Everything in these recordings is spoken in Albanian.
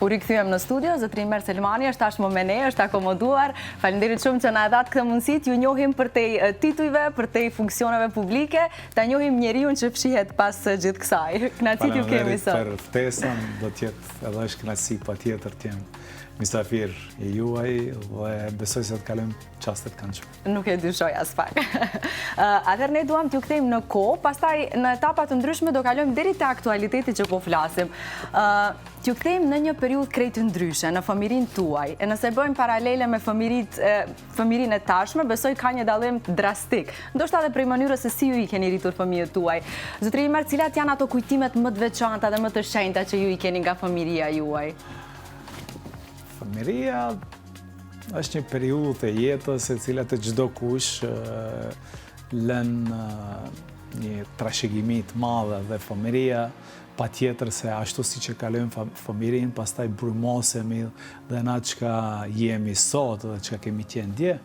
U rikthyem në studio, zotëri Mer Selmani është tashmë me ne, është akomoduar. Faleminderit shumë që na e dhat këtë mundësi. Ju njohim për te titujve, për te funksioneve publike, ta njohim njeriun që fshihet pas gjithë kësaj. Kënaqësi ju kemi sot. Për ftesën, do të jetë edhe është kënaqësi patjetër të jem mysafir i juaj dhe besoj se të kalojmë çastet kanë shumë. Nuk e dyshoj as pak. Atëherë ne duam t'ju kthejmë në kohë, pastaj në etapa të ndryshme do kalojmë deri te aktualiteti që po flasim. T'ju kthejmë në një periudhë krejt ndryshe, në fëmirinë tuaj. E nëse bëjmë paralele me fëmirinë e tashme, besoj ka një dallim drastik. Ndoshta edhe prej mënyrës se si ju i keni rritur fëmijët tuaj. Zotëri Mer, cilat janë ato kujtimet më të veçanta dhe më të shenjta që ju i keni nga fëmiria juaj? Fëmiria është një periudhë e jetës e cila të çdo kush lën një trashëgimi të madhe dhe fëmiria patjetër se ashtu siç e kalojmë fëmirinë, pastaj brymosemi dhe na çka jemi sot dhe çka kemi qenë dje.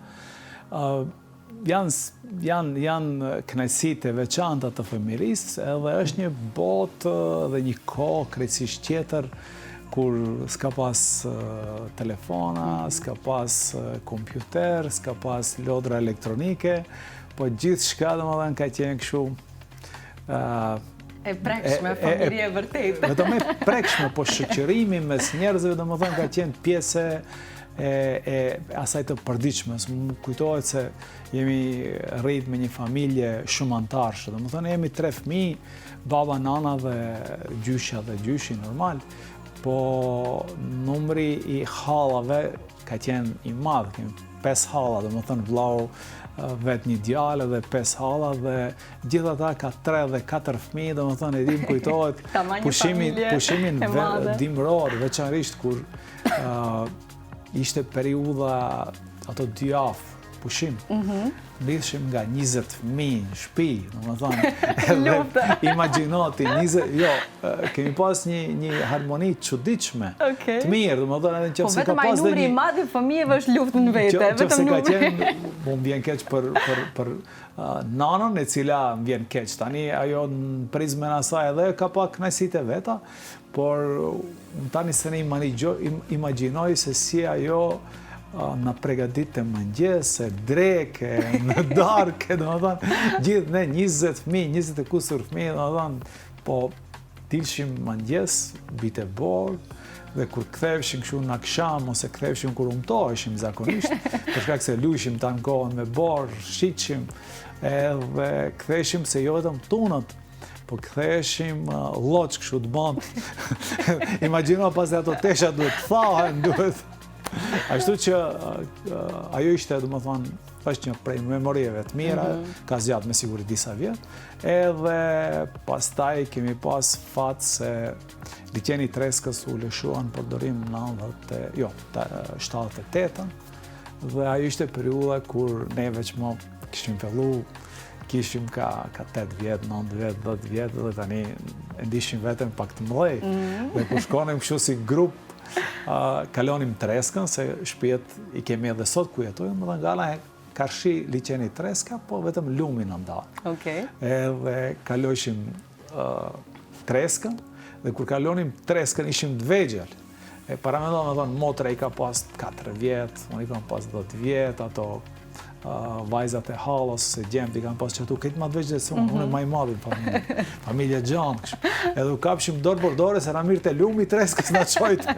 Janë kënaqësitë e veçanta të fëmirisë, edhe është një botë dhe një kohë krejtësisht tjetër kur s'ka pas telefona, s'ka pas kompjuter, s'ka pas lodra elektronike, po gjithë shka domethënë ka qenë kështu e prekshme, fëmirie vërtet. Vetëm e prekshme, po shoqërimi mes njerëzve domethënë ka qenë pjesë e asaj të përditshme. Më kujtohet se jemi rrit me një familje shumë antarëshe, domethënë jemi 3 fëmijë, baba, nana dhe gjyshja dhe gjyshi normal. Po numri i hallave ka qenë i madh, kemi 5 halla, domethënë vllau vetë një djalë dhe 5 halla dhe gjithë ata ka 3 dhe 4 fëmijë, domethënë e dim kujtohet pushimin dimror, veçanërisht kur ishte periudha ato 2 javë pushim. Mbishim nga 20 fëmijë në shtëpi, domethënë imagjinoti 20, jo, kemi pas një harmoni të çuditshme, të mirë, domethënë edhe nëse ka pas numri i madh i fëmijëve është luftë në vete, vetëm ka qenë, më vjen keq për nanën e cila më vjen keq. Tani ajo në prizmen e saj edhe ka pak kënaqësitë e veta, por tani se ne imagjinoj se si ajo në pregadit të mëngjes, e dreke, në darke, gjithë ne 20 fëmijë, 20 e kusur fëmijë, po dilshim mëngjes, bite borë, dhe kur ktheheshim kështu në akşam, ose ktheheshim kur umtoheshim zakonisht, për shkak se luajshim tankohen me borë, shitshim, edhe ktheheshim se jo vetëm tunët, po ktheheshim lloç kështu të bën. Imagjino pas ato tesha duhet të thahen, duhet. Ashtu që ajo ishte, domethënë, është një prej memorieve të mira, ka zgjatë me siguri disa vjet, edhe pastaj kemi pas fat se liçeni Treskës u lëshuan përdorim në 78-ën, dhe ajo ishte periudha kur ne veçmë kishim fillu, kishim ka 8 vjet, 9 vjet, 10 vjet, dhe tani e ndishim veten pak të mëdhej, dhe kur shkonim kështu si grup, kalonim Treskën, se shtëpiet i kemi edhe sot ku jetojmë, dhe nga ana e Karshi liçeni Treska, po vetëm lumi në nda. Edhe kalojshim Treskën, dhe kur kalonim Treskën ishim të vegjël. Paramendon, me thonë, motra i ka pas 4 vjet, unë i kam pas 10 vjet, ato vajzat e hallës, se gjemt i kanë pas qëtu, këtë ma të veç dhe se unë e ma i madhin familje gjanë, edhe u kapshim dorë për dore, se na mirë të lumi Treskës na qojtë,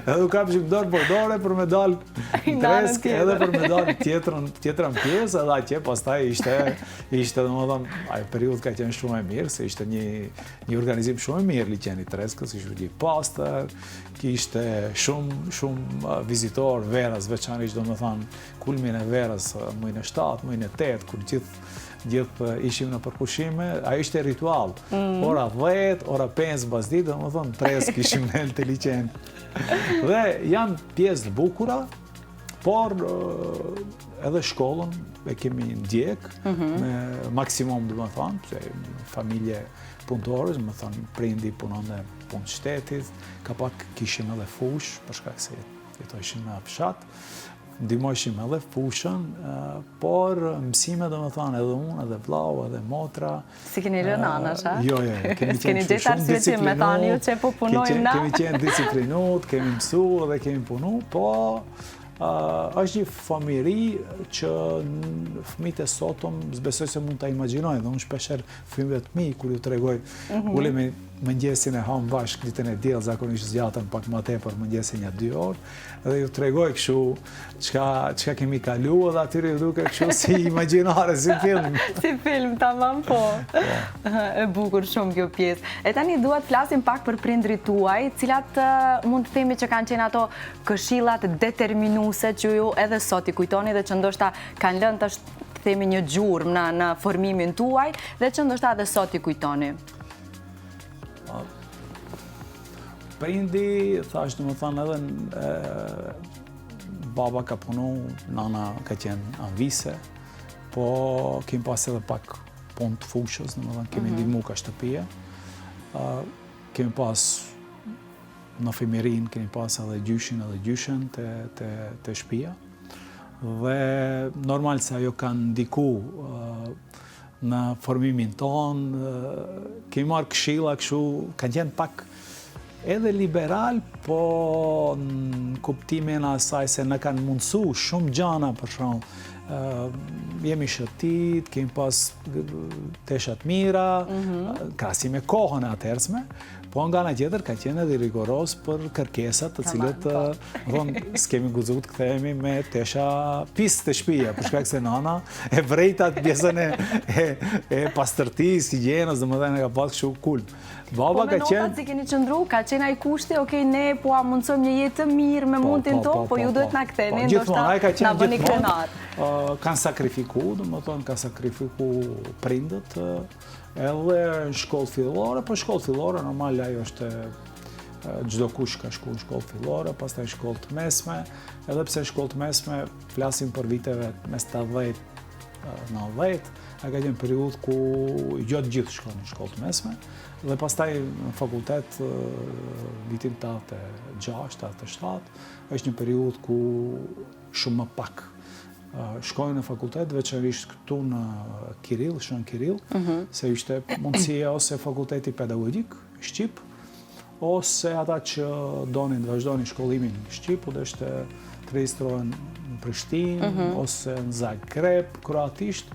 edhe u kapshim dorë për dore për me dalë Treskë, edhe për me dalë tjetërën pjesë, edhe atje pastaj ishte dhe më dhëmë, ajo periudhë ka qenë shumë e mirë, se ishte një organizim shumë e mirë liçeni Treskës, ishte një pastër, kishte shumë vizitor verës, veçanërisht do më thënë, kulmin e verës, muajin e 7, muajin e 8, kur gjithë ishim në përpushime, ajo ishte ritual. Ora 10, ora 5 bazditë, do më thonë, Treskë ishim në të liçen. Dhe janë pjesë të bukura, por edhe shkollën e kemi ndjek, me maksimum, do më thonë, se familje punëtorës, më thonë, prindi punon në punë shtetit, ka pak kishim edhe fush, për shkak se jetojshim në fshat, ndihmojshim edhe fushën, por mësime do më thonë edhe unë, edhe vllau, edhe motra. Si keni rënë anash, a? Jo, kemi qenë shumë disiplinut. Me tani ju që po punojmë na. Kemi qenë disiplinut, kemi mësu dhe kemi punu, po është një familje që fëmijët e sotëm besoj se mund ta imagjinojnë, dhe unë shpesher fëmijëve të mi kur ju tregoj ulemi mëngjesin e ham bashkë ditën e diell, zakonisht zgjatën pak më tepër mëngjesin ja 2 orë, dhe ju tregoj kështu çka kemi kaluar dhe atyre ju duket kështu si imagjinare, si film. Si film, tamam po. E bukur shumë kjo pjesë. E tani dua të flasim pak për prindrit tuaj, cilat mund të themi që kanë qenë ato këshillat determinuese që ju edhe sot i kujtoni dhe që ndoshta kanë lënë të themi një gjurmë në formimin tuaj dhe që ndoshta edhe sot i kujtoni. Prindi, thash më thënë edhe baba ka punu, nana ka qenë anvise, po kemi pas edhe pak punë të fushës, më thënë kemi ndihmu ka shtëpia, kemi pas në fëmirin, kemi pas edhe gjyshen të shtëpia, dhe normal se ajo kanë ndiku në formimin tonë, kemi marrë këshilla kështu, kanë qenë pak edhe liberal, po në kuptimin asaj se në kanë mundësu shumë gjana, për shembull, jemi shëtit, kemi pas teshat mira, krahasim me kohën e atëhershme, po nga ana tjetër ka qenë edhe rigoros për kërkesat të cilët s'kemi guxut kthehemi me tesha pisë të shtëpia, për shkak se nana e vrejtat pjesën e pastërtisë, higjienës, domethënë ka pas kështu kulm. Baba ka qenë. Po me notat si keni qëndru, ka qenë ai kushti, okej, ne po a mundsojmë një jetë të mirë me mundin tonë, po ju duhet na ktheni, ndoshta na bëni krenar. Kanë sakrifikuar, domethënë kanë sakrifikuar prindët, edhe në shkollë fillore, po shkollë fillore normal ajo është çdo kush ka shkuar në shkollë fillore, pastaj shkollë të mesme, edhe pse shkollë të mesme flasim për viteve mes 80-90, ka qenë periudhë ku jo të gjithë shkonin në shkollë të mesme, dhe pastaj në fakultet vitin 86-87 është një periudhë ku shumë më pak shkojnë në fakultet, veçanërisht këtu në Kirill, Shën Kirill, se ishte mundësia ose fakulteti pedagogjik Shqip, ose ata që donin të vazhdonin shkollimin Shqip, dhe ishte të regjistrohen në Prishtinë, ose në Zagreb, kroatisht.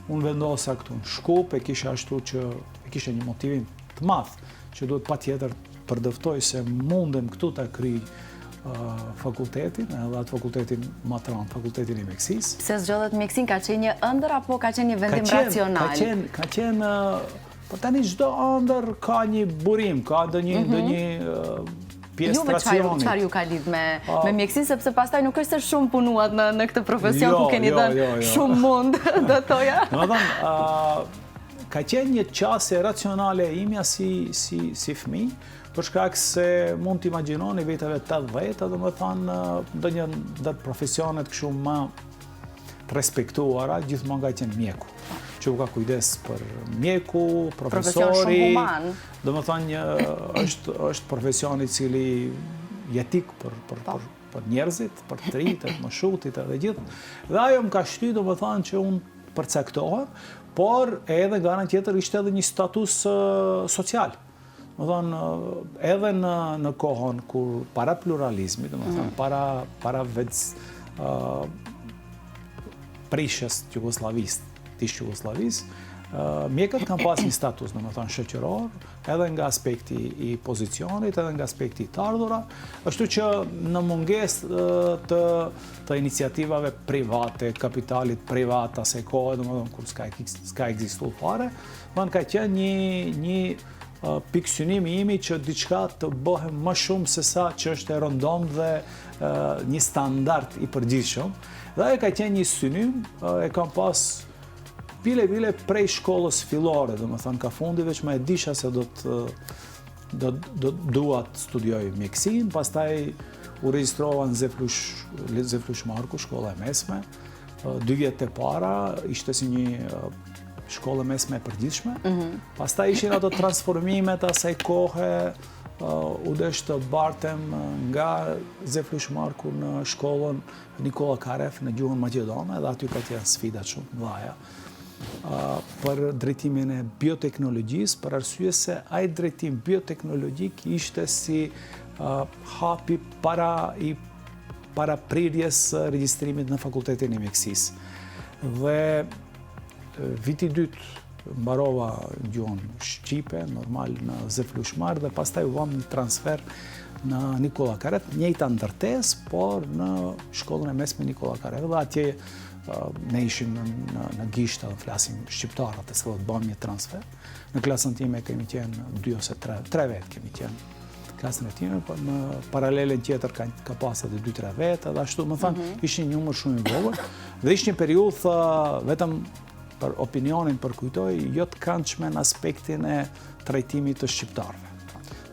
Unë vendosa këtu në Shkup, e kisha ashtu që e kisha një motivim të madh, që duhet patjetër përdëftoj se mundem këtu ta kryj fakultetin, edhe atë fakultetin matran, fakultetin i mjekësisë. Pse zgjodhet mjekësinë, ka qenë një ëndër apo ka qenë një vendim racional? Ka qenë, po tani çdo ëndër ka një burim, ka ndonjë pjesë racionit. Çfarë ju ka lidh me mjekësinë, sepse pastaj nuk është se shumë punuat në këtë profesion ku keni dhënë shumë mund, do thoja. Domethënë, ka qenë një qasje racionale e imja si fëmijë, për shkak se mund të imagjinoni viteve 80, domethënë ndonjë ndër profesionet kështu më të respektuara gjithmonë ka qenë mjeku. Që u ka kujdes për mjeku, profesori, domethënë është profesioni i cili jetik për njerëzit, për të rinjt, të moshutit edhe gjithë. Dhe ajo më ka shtyr domethënë që unë përcaktohem, por edhe nga ana tjetër ishte edhe një status social. Më thonë, edhe në kohën kur para pluralizmit, para prishjes tisht Jugosllavisë, mjekët kanë pas një status, shoqëror, edhe nga aspekti i pozicionit, edhe nga aspekti të ardhura, ashtu që në mungesë të iniciativave private, kapitalit privat, asaj kohe, kur s'ka ekzistuar fare, ka qenë një pikësynimi imi që diçka të bëhem më shumë se sa që është e rëndom dhe një standard i përgjithshëm. Dhe ajo ka qenë një synim, e kam pas bile prej shkollës fillore, domethënë ka fundi veç më e disha se do dua të studioj mjekësinë, pastaj u regjistrova në Zeflush Marku, shkolla e mesme. 2 vjet e para ishte si një shkollë mesme e përgjithshme. Pastaj ishin ato transformimet asaj kohe, u desh të bartem nga zeflushmarku në shkollën Nikola Karef në gjuhën maqedone, dhe aty pat janë sfidat shumë të mëdha për drejtimin e bioteknologjisë, për arsye se ai drejtim bioteknologjik ishte si hapi para prirjes regjistrimit në fakultetin e mjekësisë. Dhe viti dytë mbarova gjuhën shqipe, normal në zeflushmar, dhe pastaj u vëm një transfer në Nikola Karef, njëjta ndërtesë, por në shkollën e mesme Nikola Karef, dhe atje ne ishim në gishta dhe flasim shqiptarët, e se dhe të bëm një transfer. Në klasën time kemi qenë 2 ose 3 vetë kemi qenë klasën e time, por në paralelen tjetër ka pasë edhe 2-3 vetë, dhe ashtu më thanë, ishin një numër shumë i vogël, dhe ishte një periudhë vetëm për opinionin përkujtoj, jo të këndshme në aspektin e trajtimit të shqiptarëve.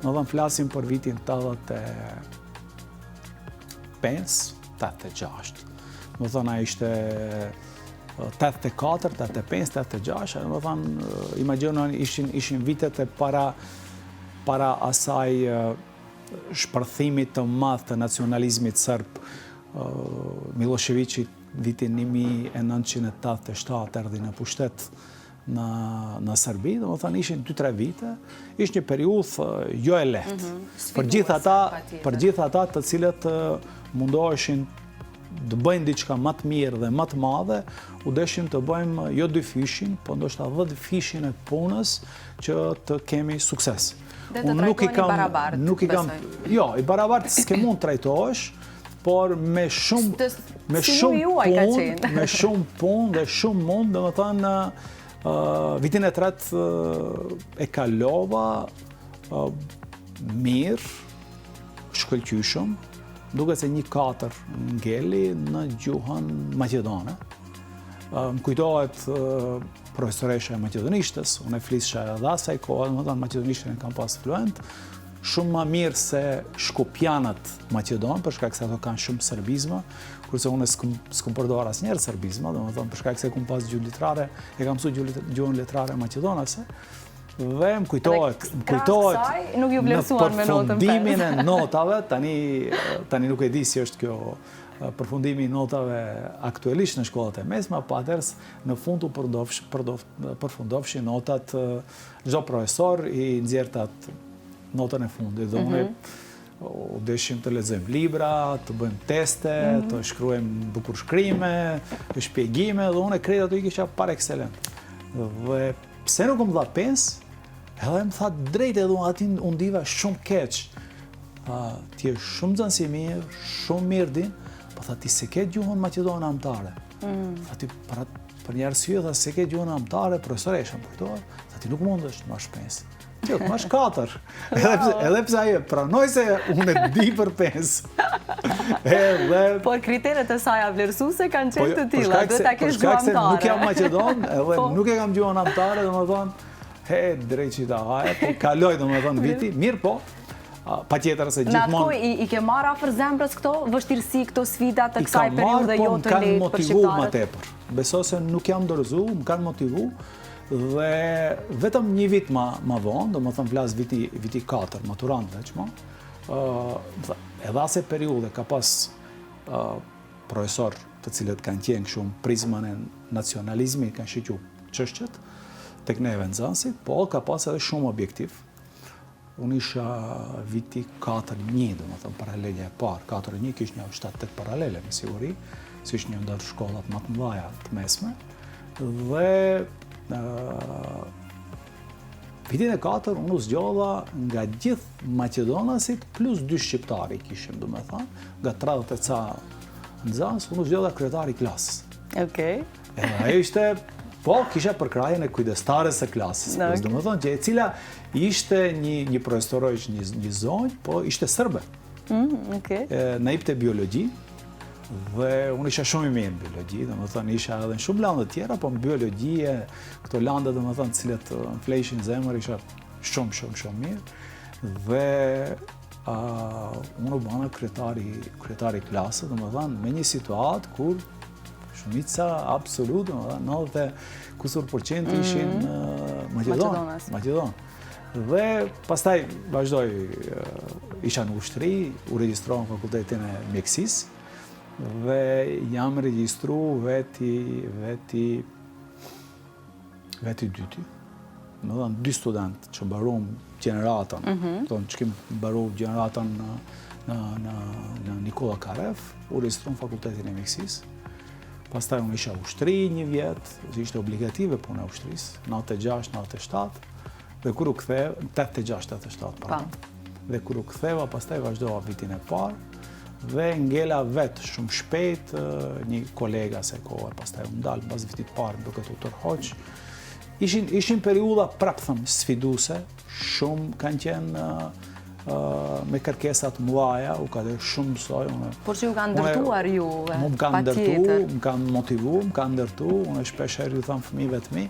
Më dhëmë flasim për vitin 85-86. Më thënë, a ishte 84, 85, 86, më thënë, imagjinon ishin vitet e para asaj shpërthimit të madh të nacionalizmit sërb. Miloševići vitin 1987 erdhi në pushtet në Serbi, dhe më thënë ishin 2-3 vite, ishtë një periudhë jo e lehtë. Për gjithë ata të cilët mundoheshin të bëjnë diçka më të mirë dhe më të madhe, u deshim të bëjmë jo 2 fishin, po ndoshta 10 fishin e punës që të kemi sukses. Dhe të trajtojnë i barabartë, jo, i barabartë s'ke mund trajtohesh, por me shumë punë dhe shumë mund, dhe më thënë, vitin e tretë e kalova mirë, shkëlqyshëm, duke se 1-4 ngeli në gjuhën maqedone. Më kujtohet profesoresha e maqedonishtës, unë e flisha edhe asaj kohë, dhe më thënë maqedonishtën e kam pas fluent, shumë ma mirë se shkopjanët maqedonë, për shkak se ato kanë shumë serbizma, kurse unë s'kum përdor asnjëherë serbizma, dhe më thënë për shkak se kum pas gjuhën litrare, e kam mësuar gjuhën litrare maqedonase, dhe më kujtohet në përfundimin e notave, tani nuk e di si është kjo përfundimi i notave aktualisht në shkollat e mesme, pa atëherë në fund u përfundofshin notat, çdo profesor i nxjerrtat notën e fundit, dhe unë u deshim të lexojmë libra, të bëjmë teste, të shkruajmë bukurshkrime, shpjegime, dhe unë krejt ato i kisha par excellent. Dhe pse nuk më dha pensë, edhe më tha drejt, edhe ati unë diva shumë keq. Ti je shumë nxënës i mirë, shumë mirë din, po tha ti se ke gjuhën maqedone amtare. Tha ti për një arsye, tha se ke gjuhën amtare, profesoresha më kujtohet, tha ti nuk mundesh të marrësh pensë. Ti të marrësh 4. Edhe pse ai pranoi se unë e di për pensë. Por kriteret e saj vlerësuese kanë qenë të tilla, duhet ta kesh gjuhën amtare. Nuk jam maqedon, edhe nuk e kam gjuhën amtare, domethënë drejt që ta haje, po kaloj domethënë viti, mirë po, patjetër se gjithmonë. Në atë kohë i ke marrë afër zemrës këto vështirësi, këto sfida të kësaj periudhe jo të lehtë për shqiptarët? I kam motivuar më tepër. Besoj se nuk jam dorëzuar, më kanë motivuar. Dhe vetëm një vit ma vonë, do më thëmë flas viti 4, maturant veçma, edhe ase periude ka pas profesor të cilët kanë qenë shumë prizmën e nacionalizmi, kanë shqyqu çështjet tek neve nxënësit, po ka pas edhe shumë objektiv. Unë isha viti 4-1, do më thëmë paralelja e parë, 4-1 kish një 7-8 paralele, me siguri, si ishtë një ndër shkollat më të mëdha të mesme, dhe vitin e 4 unë u zgjodha nga gjithë maqedonasit plus 2 shqiptari kishim, do me thënë, nga 30 e ca nxënës, unë u zgjodha kryetari i klasës. Okej. Edhe ajo ishte, po, kisha përkrajen e kujdestares së klasës, do me thënë, që e cila ishte një profesorojsh, një zonjë, po ishte sërbe. Na jepte biologji, dhe unë isha shumë i mirë në biologji, dhe më thënë isha edhe në shumë landë tjera, po në biologji këto landë, dhe më thënë, cilët në flejshin zemër, isha shumë mirë. Dhe unë u bëna kryetari klasë, dhe më thënë, me një situatë kur shumica absolut, dhe më thënë, 90% ishin Macedonë. Dhe pastaj vazhdoj, isha në ushtri, u regjistrova në fakultetin e mjekësisë dhe jam regjistru veti dyti. Më dhënë 2 student që mbaruam gjeneratën, që kemë mbaru gjeneratën në Nikola Karef, u regjistruam në fakultetin e mjekësisë. Pastaj unë isha ushtri 1 vjet, ishte obligative puna e ushtrisë, 96-97, dhe kur u ktheva, 86-87, pardon. Dhe kur u ktheva, pastaj vazhdova vitin e parë, dhe ngela vetë shumë shpejt, një kolega se kohë, pastaj u ndalë pas vitit parë, duke të tërhoq. Ishin periudha prapë thëmë sfiduse, shumë kanë qenë me kërkesat mëdha, u ka dhe shumë mësoj. Por që ju kanë ndërtuar juve, pa tjetër? Më kanë motivu, më kanë ndërtu, unë shpesher ju thamë fëmijëve të mi,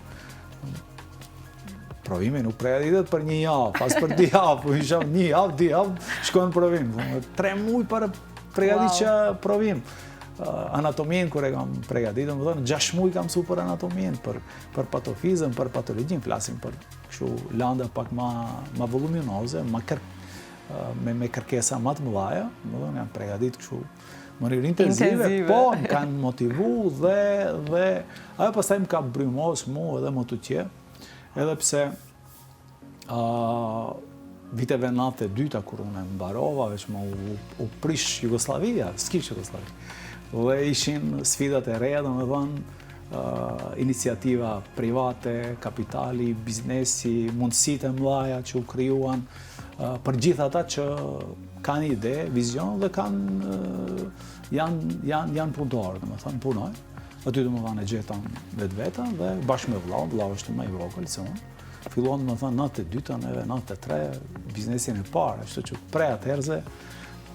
provimi nuk përgatitet për 1 javë, pas për 2 javë, isha 1 javë, 2 javë, shkojnë provim. 3 muaj për përgatit që provim. Anatomin, kër e kam përgatitur, më dhënë, 6 muaj kam mësu për anatomin, për patofizën, për patologjin, flasim për kështu landa pak ma voluminoze, me kërkesa ma të mëdhaja, më dhënë, jam përgatit kështu mënyrë intenzive, po, më kanë motivu dhe ajo pastaj më ka brymos mu edhe më të tje, edhe pse viteve 92 kur unë e mbarova, veç më u prish Jugoslavia, s'kish Jugoslavia. Dhe ishin sfidat e reja, dhe me dhënë iniciativa private, kapitali, biznesi, mundësit e mlaja që u kryuan për gjithë ata që kanë ide, vizion dhe janë punëtorë, dhe me thënë punoj. Aty dhe me thënë e gjetan vetë dhe bashkë me vlau është më i vogël se unë. Fillon me thënë 92-ën edhe 93, biznesin e parë, ashtu që prej atëherëze,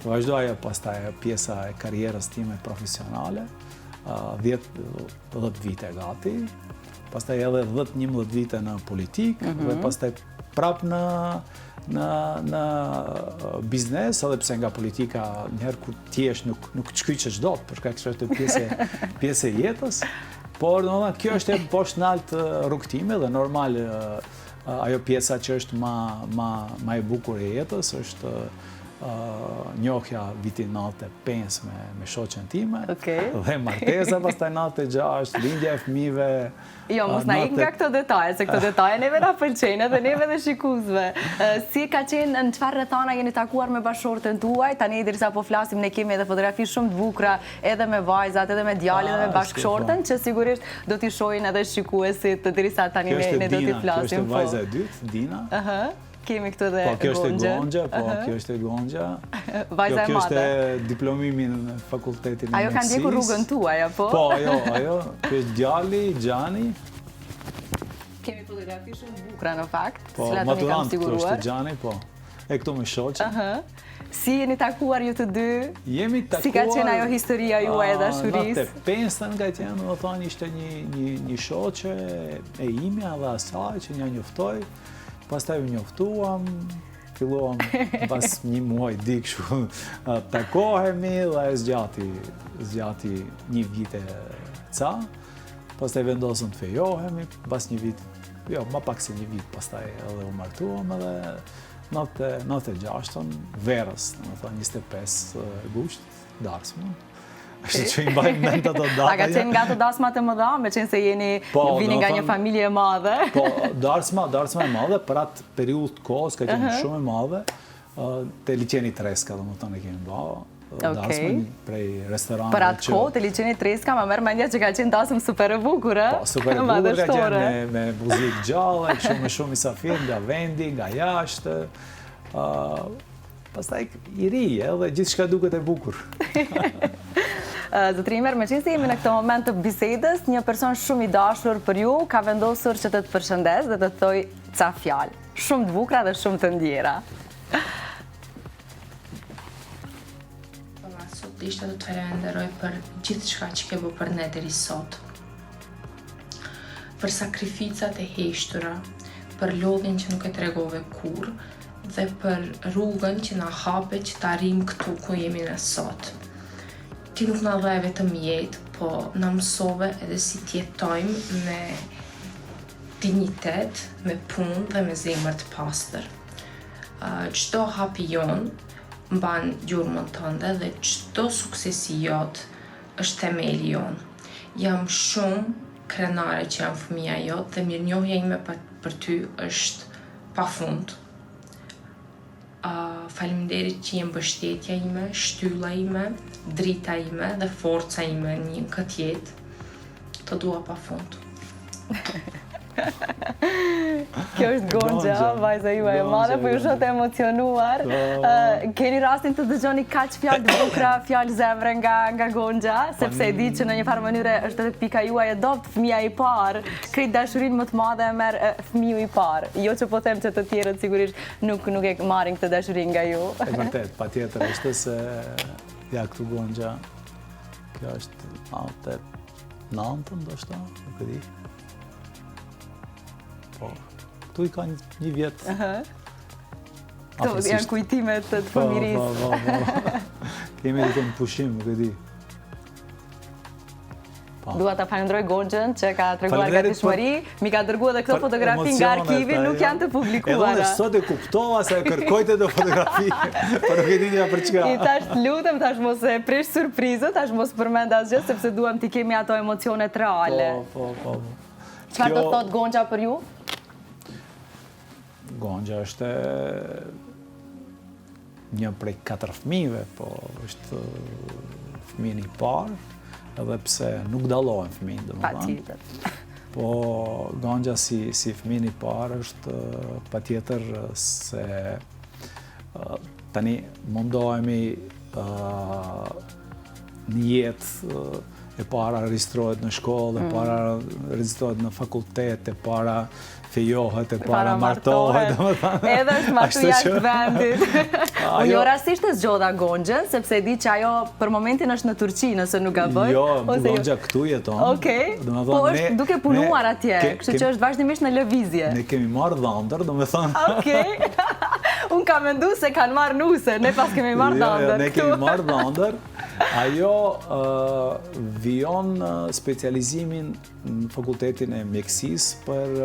vazhdoja pastaj pjesa e karrierës time profesionale, 10 vite gati, pastaj edhe 10-11 vite në politikë, dhe pastaj prap në biznes, edhe pse nga politika njëherë kur t'jesh nuk çkyqesh dot, për shkak se është pjesë e jetës, por kjo është e poshtë nalt rrugtime dhe normal ajo pjesa që është ma e bukur e jetës është njohja vitin 95 me shoqen time, dhe martesa pastaj 96, lindja e fëmijëve. Jo, mos na ik nga këto detaje, se këto detaje neve na pëlqejnë edhe neve dhe shikuesve. Si ka qenë, në çfarë rrethana jeni takuar me bashkëshorten tuaj? Tani derisa po flasim, ne kemi edhe fotografi shumë të bukura, edhe me vajzat, edhe me djalin, edhe me bashkëshorten, që sigurisht do t'i shohin edhe shikuesit derisa tani ne do t'i flasim. Kjo është vajza e dytë, Dina. Kemi këtu dhe Gonxha. Kjo është e Gonxha. Vajza e madhe. Kjo është diplomimi në fakultetin e mjekësisë. Ajo ka ndjekur rrugën tuaj, apo? Po, ajo. Kjo është djali, Gjani. Kemi fotografi shumë bukura në fakt, po, cilat unë kam siguruar. Kjo është Gjani, po. E këtu me shoqen. Si jeni takuar ju të dy? Jemi takuar. Si ka qenë ajo historia juaj e dashurisë? 95 nga qenë, do thonë, ishte një shoqe e imja dhe asaj që një njoftoj. Pastaj u njoftuam, filluam pas 1 muaj dikshu takohemi dhe zgjati 1 vit e ca. Pastaj vendosëm të fejohemi, pas 1 vit, jo, ma pak se 1 vit, pastaj edhe u martuam edhe 96-ën verës, në më thonë 25 gusht, darsmë. Ashtë që i mbajnë mend ato data. A ka qenë nga të dasmat e mëdha, me qenë se vini nga një familje e madhe? Po, darsma e madhe, për atë periudhë të kohës, ka qenë shumë e madhe, te liqeni Treska, dhe më të në kemi ba, darsma prej restoranëve. Për atë kohë, te liqeni Treska, ma merë mendja që ka qenë dasmë super e bukur, e? Po, super e bukur, ka qenë me muzik gjallë, shumë misafir, nga vendi, nga jashtë, pastaj i ri, edhe gjithë shka duket e bukur. Zotri Imer, me qenë se jemi në këtë moment të bisedës, një person shumë i dashur për ju ka vendosur që të të përshëndes dhe të të thoj ca fjalë. Shumë të bukura dhe shumë të ndjera. Sot ishte të të falenderoj për gjithë shka që ke bë për ne deri sot. Për sakrificat e heshtura, për lodhin që nuk e tregove kur, dhe për rrugën që na hape që ta arrijmë këtu ku jemi ne sot. Ti nuk na dhe vetëm jetë, po na mësove edhe si t'jetojmë dignitet, me punë dhe me zemër të pastër. Çdo hapi jon mban gjurmën tënde dhe çdo suksesi jot është themeli jon. Jam shumë krenare që jam fëmija jot dhe mirënjohja ime për ty është pafund. Faleminderit që jem mbështetja ime, shtylla ime, drita ime dhe forca ime në këtë jetë. Të dua pafund. Kjo është Gonxha, vajza juaj e madhe, po ju shoh të emocionuar. Keni rastin të dëgjoni kaq fjalë të bukura, fjalë zemre nga Gonxha, sepse e di që në një farë mënyrë është edhe pika juaj e dobët, fëmia i parë, krejt dashurinë më të madhe e merr fëmiu i parë. Jo që po them që të tjerët sigurisht nuk e marrin këtë dashurinë nga ju. E vërtet, patjetër është se ja këtu Gonxha, kjo është 9, ndoshta, nuk e di. Po, këtu i ka një vjetë. Këto janë kujtimet të fëmirisë. Po. Kemi dhe të në pushim, nuk e di. Dua ta falenderoj Gonxhën që ka treguar gatishmëri, mi ka dërguar edhe këto fotografi nga arkivi, nuk janë të publikuara. Edhe sot e kuptova se kërkojte do fotografi, por nuk e dini për çka. I thash lutem, thash mos e prish surprizën, thash mos përmend asgjë sepse duam t'i kemi ato emocionet reale. Po. Çfarë do thot Gonxha për ju? Gonxha është një prej 4 fëmijëve, po është fëmijën i parë, edhe pse nuk dallohen fëmijët, domethënë. Po Gonxha si fëmijën i parë është patjetër se tani mundohemi në jetë e para regjistrohet në shkollë, e para regjistrohet në fakultet, e para fejohet, e para martohet. Edhe është martu jashtë vendit. Unë jo rastisht e zgjodha Gonxhën, sepse e di që ajo për momentin është në Turqi, nëse nuk gaboj. Jo, Gonxha këtu jeton. Okej, po është duke punuar atje, kështu që është vazhdimisht në lëvizje. Ne kemi marrë dhëndër, domethënë. Okej, unë kam menduar se kanë marrë nuse, ne pas kemi marrë dhëndër. Ne kemi marrë dhëndër. Ajo vijon specializimin në fakultetin e mjekësisë për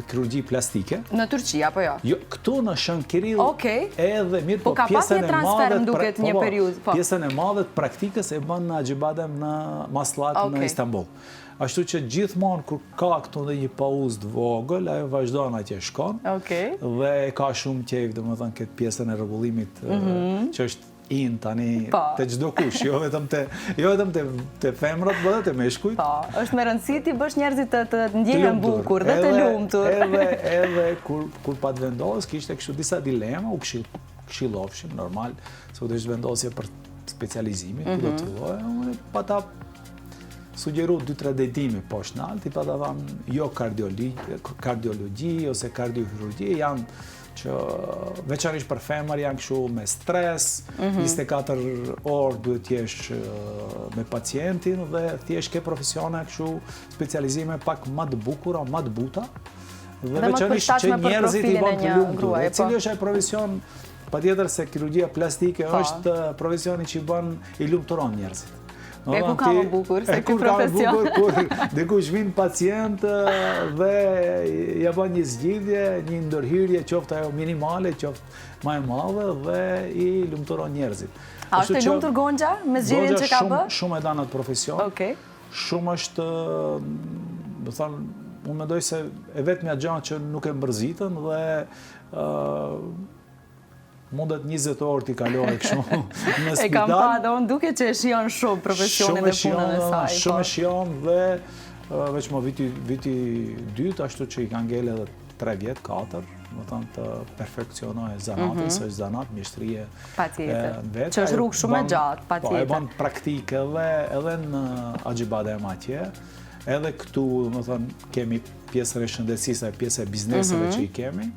kirurgji plastike. Në Turqi, apo jo? Jo, këtu në Shënkirill edhe mirë, po ka pas një transfer më duket një periudhë. Pjesën e madhe të praktikës e bën në Acibadem në Maslak në Istanbul. Ashtu që gjithmonë kur ka këtu dhe një pauzë të vogël, ajo vazhdon atje shkon. Dhe ka shumë qejf, domethënë këtë pjesën e rregullimit që është tani të çdo kush, jo vetëm të femrat, po edhe të meshkujt. Po, është me rëndësi ti bësh njerëzit të ndjehen bukur dhe të lumtur. Edhe kur pat vendos, kishte kështu disa dilema, u këshillofshim normal, se u desh vendosje për specializimin, ku do të filloj, unë pata sugjeru 2-3 dedimi poshtë nalt, i pata dhamë jo kardiologji ose kardiochirurgji, janë që veçanisht për femër janë kështu me stres, 24 orë duhet jesh me pacientin dhe thjesht ke profesione kështu specializime pak më të bukura, më të buta dhe veçanisht që njerëzit i bën të lumtur. E cili është ai profesion, patjetër se kirurgjia plastike është profesioni që i bën i lumturon njerëzit. E ku ka më bukur se ky profesion? Kur dikush vin pacient dhe ja bën një zgjidhje, një ndërhyrje, qoftë ajo minimale, qoftë më e madhe dhe i lumturon njerëzit. A është e lumtur Gonxha me zgjedhjen që ka bë? Shumë e dan atë profesion. Shumë është, do të thënë, unë mendoj se e vetmja gjë që nuk e mbërzitën dhe mundet 20 orë t'i kaloj kështu në spital. E kam pa, dhe unë duke që e shion shumë profesionin dhe punën e saj. Shumë e shion dhe veç më viti 2, ashtu që i ka ngele edhe 3 vjetë, 4, më thënë të perfekcionoj zanatin, së është zanat, mjeshtërije vetë. Që është rrugë shumë e gjatë, pa tjetër. Po, e bën praktikë edhe në Acibadem atje, edhe këtu, më thënë, kemi pjesën e shëndetësisë, pjesën e bizneseve që i kemi,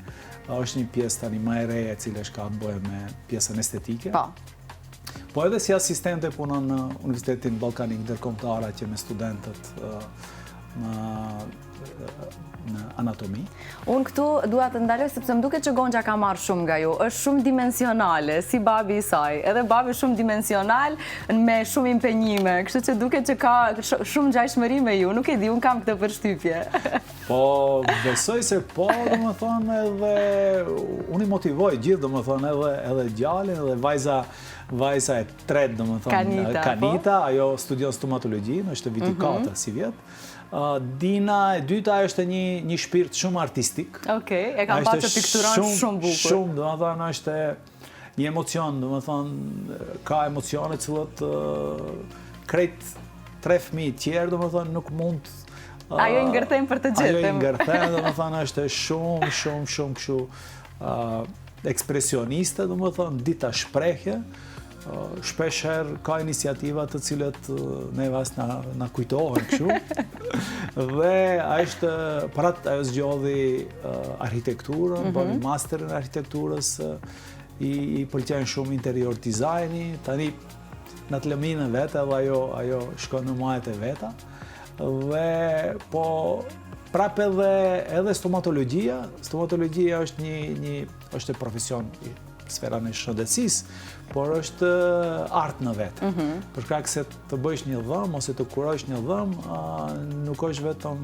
është një pjesë tani më e reja e cila ka të bëjë me pjesën estetike. Po edhe si asistente punon në Universitetin Ballkanik Ndërkombëtar atje me studentët në anatomi. Unë këtu dua të ndaloj sepse më duket që Gonxha ka marrë shumë nga ju. Është shumë dimensionale, si babi i saj. Edhe babi shumë dimensional, me shumë impenjime. Kështu që duket që ka shumë ngjashmëri me ju. Nuk e di, unë kam këtë përshtypje. Po, besoj se po, do më thonë, edhe unë I motivoj gjithë, do më thonë, edhe djalin, edhe vajza e tretë, do më thonë, Kanita, ajo studion stomatologji, është viti 4 si vjetë. Dina e dyta është një shpirt shumë artistik. Okej, e kam parë që pikturon shumë bukur. Shumë, do më thonë, është një emocion, do më thonë, ka emocione cilët krejt 3 fëmijë tjerë, do më thonë, nuk mund. Ajo I ngërthejnë për të gjithë. Ajo I ngërthejnë, do më thonë, është shumë kështu ekspresioniste, do më thonë, dita shprehje. Shpesher ka iniciativa të cilët ne vas na kujtohen kështu. Dhe ajo zgjodhi arhitekturën, bëri masterin arhitekturës, I pëlqen shumë interior dizajni, tani në të lëminë vete, dhe ajo shkon në majet e veta. Dhe po prap edhe stomatologjia është profesion I sfera në shëndetësisë, por është art në vetë. Për shkak se të bëjsh një dhëm ose të kurosh një dhëm, nuk është vetëm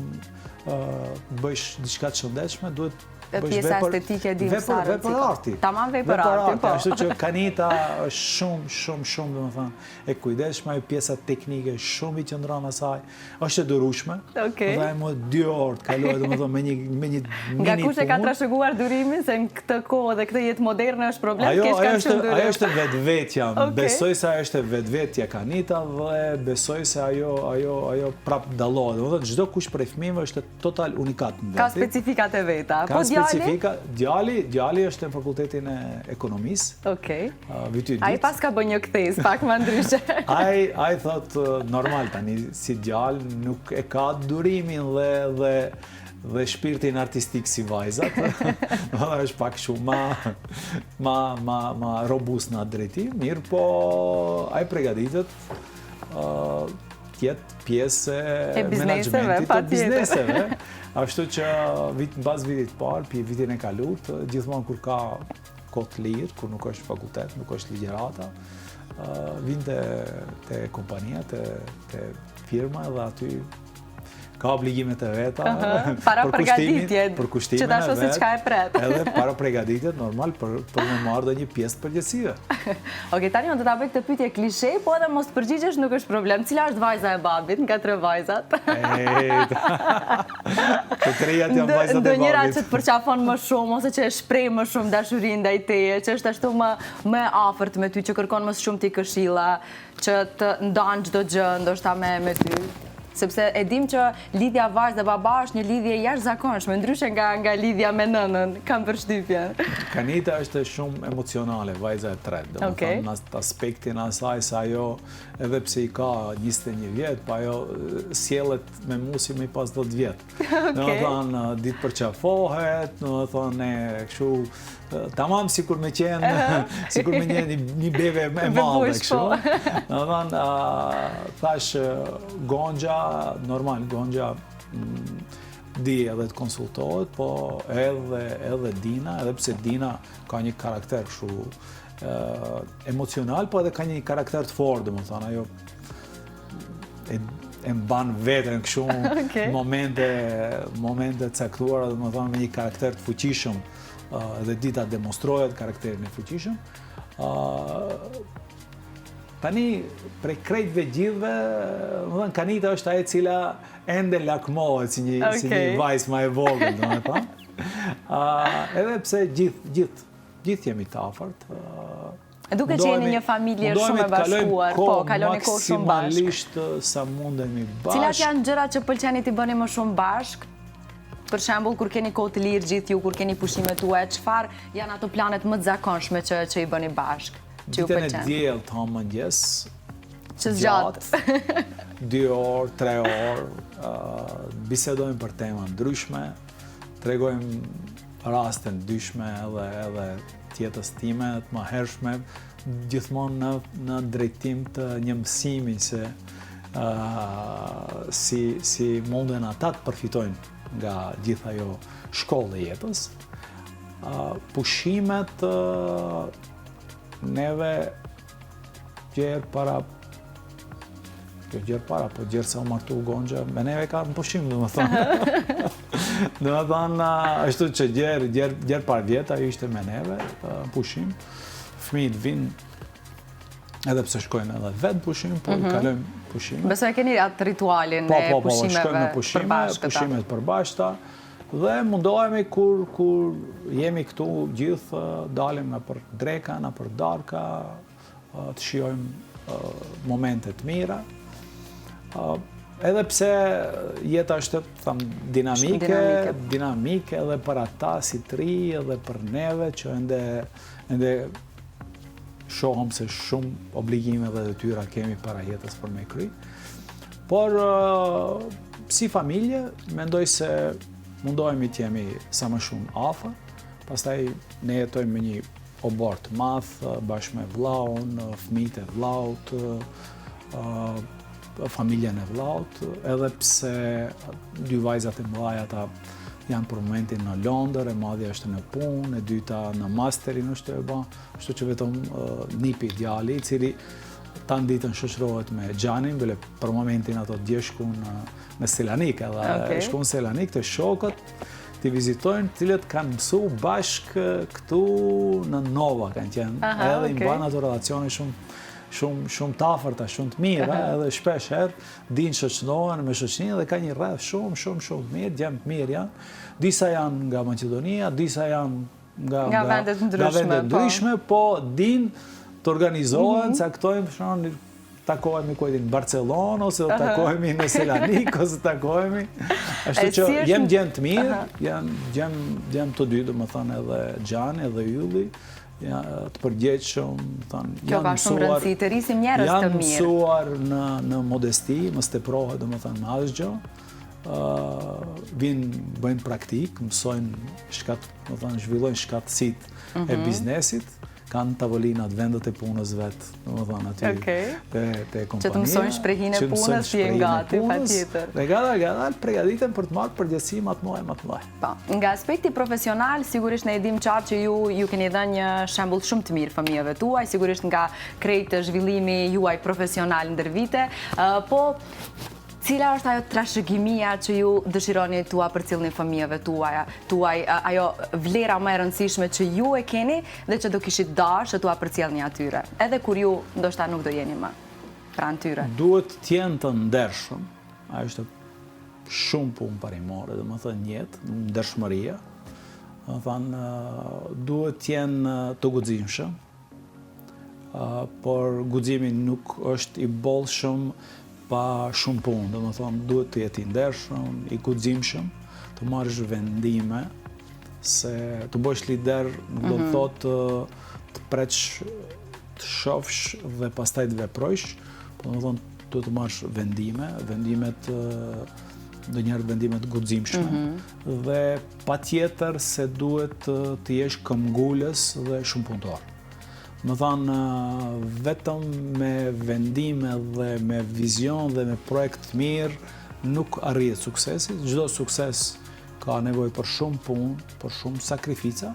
bëjsh diçka të shëndetshme, duhet pjesa estetike e dimësarë. Vepër arti. Tamam vepër arti, po. Ashtu që Kanita është shumë, do më thënë, e kujdesshme, pjesa teknike shumë I qëndron asaj, është e durueshme. Dhe më 2 orë të kaloj, do më thënë, me një mini punë. Nga kush e ka trashëguar durimin, se në këtë kohë dhe këtë jetë moderne është problem, kesh kanë shumë durim. Ajo është vetvetja, besoj se ajo është vetvetja Kanita dhe besoj se ajo prap dallohet. Do më thënë, çdo kush prej fëmijëve është total unikat në vetë. Ka specifikat e veta. Ka specifika. Djali është në fakultetin e ekonomisë. Okej. Viti 2. Ai pas ka bën një kthesë pak më ndryshe. Ai thot normal tani si djalë nuk e ka durimin dhe shpirtin artistik si vajzat. Është pak shumë ma robust në atë drejtim, mirë po ai përgatitet tjetë pjesë e menaxhmentit të bizneseve. Ashtu që mbas vitit parë, vitin e kalut, gjithmonë kur ka kohë të lirë, kur nuk është fakultet, nuk është ligjerata, vinte te kompania, te firma dhe aty ka obligimet e veta para përgatitje, që ta shoh se çka e pret. Edhe para përgatitjet normal për me marrë dhe një pjesë përgjithësive. Okej, tani unë do ta bëj këtë pyetje klishe, po edhe mos përgjigjesh nuk është problem. Cila është vajza e babit nga 3 vajzat? Të trejat janë vajzat e babit. Ndonjëra që të përqafon më shumë ose që e shpreh më shumë dashurinë ndaj teje, që është ashtu më afërt me ty, që kërkon më shumë ti këshilla, që të ndan çdo gjë ndoshta me ty. Sepse e dim që lidhja vajzë dhe baba është një lidhje jashtëzakonshme, ndryshe nga lidhja me nënën, kam përshtypjen. Kanita është shumë emocionale, vajza e tretë. Do të thonë në aspektin asaj se ajo, edhe pse I ka 21 vjet, po ajo sjellet me mua si më pas 10 vjet. Do të thonë ditë përqafohet, do të thonë kështu tamam sikur me qenë, sikur me një bebe e madhe kështu. Do të thonë thash Gonxha, normal Gonxha di edhe të konsultohet, po edhe Dina, edhe pse Dina ka një karakter kështu emocional, po edhe ka një karakter të fortë, domethënë ajo e mban veten kështu momente caktuara, domethënë me një karakter të fuqishëm, dhe Dita demonstrojët karakterin e fuqishëm. Tani, prej krejtve gjithve, Kanita është aje cila ende lakmohet si një vajzë ma e vogël, do me thonë. Edhe pse gjithë jemi të afërt. Duke që jeni një familje shumë e bashkuar, po, kaloni kohë shumë bashkë. Maksimalisht sa mundemi bashkë. Cilat janë gjërat që pëlqeni t'i bëni më shumë bashkë? Për shembull, kur keni kohë të lirë gjithë ju, kur keni pushimet tuaja, çfarë janë ato planet më të zakonshme që I bëni bashkë? Ditën e diell të mëngjes, që zgjatë 2 orë, 3 orë, bisedojmë për tema ndryshme, tregojmë raste ndryshme edhe tjetës time, të mëhershme, gjithmonë në drejtim të një mësimi se si munden ata të përfitojnë nga gjitha ajo shkollë e jetës. Pushimet neve gjerë para, po gjerë se o martu Gonxha, me neve ka në pushim, dhe më thonë. Do të thonë, ashtu që gjerë par vjeta ishte me neve, pushim. Fëmijët vinë edhe pse shkojnë edhe vetë pushim, po kalojmë pushime. Besoj keni atë ritualin e pushimeve përbashkëta. Pushimet përbashkëta. Dhe mundohemi kur jemi këtu gjithë, dalim në për dreka, në për darka, të shijojmë momentet mira. Edhe pse jeta është dinamike edhe për ata si tri, edhe për neve që ende shohëm se shumë obligime dhe detyra kemi para jetës për me kry. Por si familje, mendoj se mundohemi të jemi sa më shumë afër, pastaj ne jetojmë me një obor të madh bashkë me vllaun, fëmijët e vllaut, familjen e vllaut, edhe pse dy vajzat e mëdha ata janë për momentin në Londër, e madhja është në punë, e dyta në masterin është e bën, kështu që vetëm nipi djali, i cili tanë ditën shoqërohet me Gjanin, bile për momentin ato dje shkun në Selanik, edhe shkun në Selanik të shokët të vizitojnë, cilët kanë mësu bashkë këtu në Nova, kanë qenë, edhe i mbanë ato relacione shumë të afërta, shumë të mira, edhe shpesh herë dinë shoqënohen me shoqërinë dhe ka një rreth shumë të mirë, djemë të mirë janë. Disa janë nga Maqedonia, disa janë nga vendet ndryshme, po dinë të organizohen, caktojmë, takohemi në Barcelonë, ose takohemi në Selanik, ose takohemi. Ashtu që jem gjemë të mirë, jem të dy, do më thënë edhe Gjani, edhe Ylli, të përgjegjshëm, kjo ka shumë rëndësi, të rrisim njerëz të mirë. Janë mësuar në modesti, më steprohet, do më thënë, në asgjë. Vinë, bëjnë praktik, mësojnë, zhvillojnë shkatësit e biznesit, kanë tavolinat vendet e punës vetë, në më thonë aty të kompania. Që të mësojnë shprehin e punës, si e gati, pa tjetër. Dhe gada pregaditën për të marrë përgjësi më të mëdha. Nga aspekti profesional, sigurisht ne e dim qartë që ju keni dhënë një shembull shumë të mirë fëmijëve tuaj, sigurisht nga krejt zhvillimi juaj profesional ndër vite, po cila është ajo trashëgimia që ju dëshironi tua për cilënin fëmijëve tuaj, ajo vlera më e rëndësishme që ju e keni dhe që do kishit dashur tua për cilëni atyre, edhe kur ju ndoshta nuk do jeni më pranë tyre? Duhet të jenë të ndershëm, ajo është shumë punë parimore, dhe më thënë jetë, ndershmëria, duhet të jenë të guximshëm, por guximi nuk është i bollshëm pa shumë punë, do më thonë, duhet të jeti ndershëm, i guximshëm, të marrësh vendime, se të bësh lider nuk do të thotë të preç, të shofsh dhe pastaj të veprojsh, po do më thonë, duhet të marrësh vendimet ndonjëherë vendimet guximshme, dhe patjetër se duhet të jesh këmbgulës dhe shumë punëtor. Më thanë, vetëm me vendime dhe me vizion dhe me projekt të mirë nuk arrihet suksesi. Çdo sukses ka nevojë për shumë punë, për shumë sakrifica,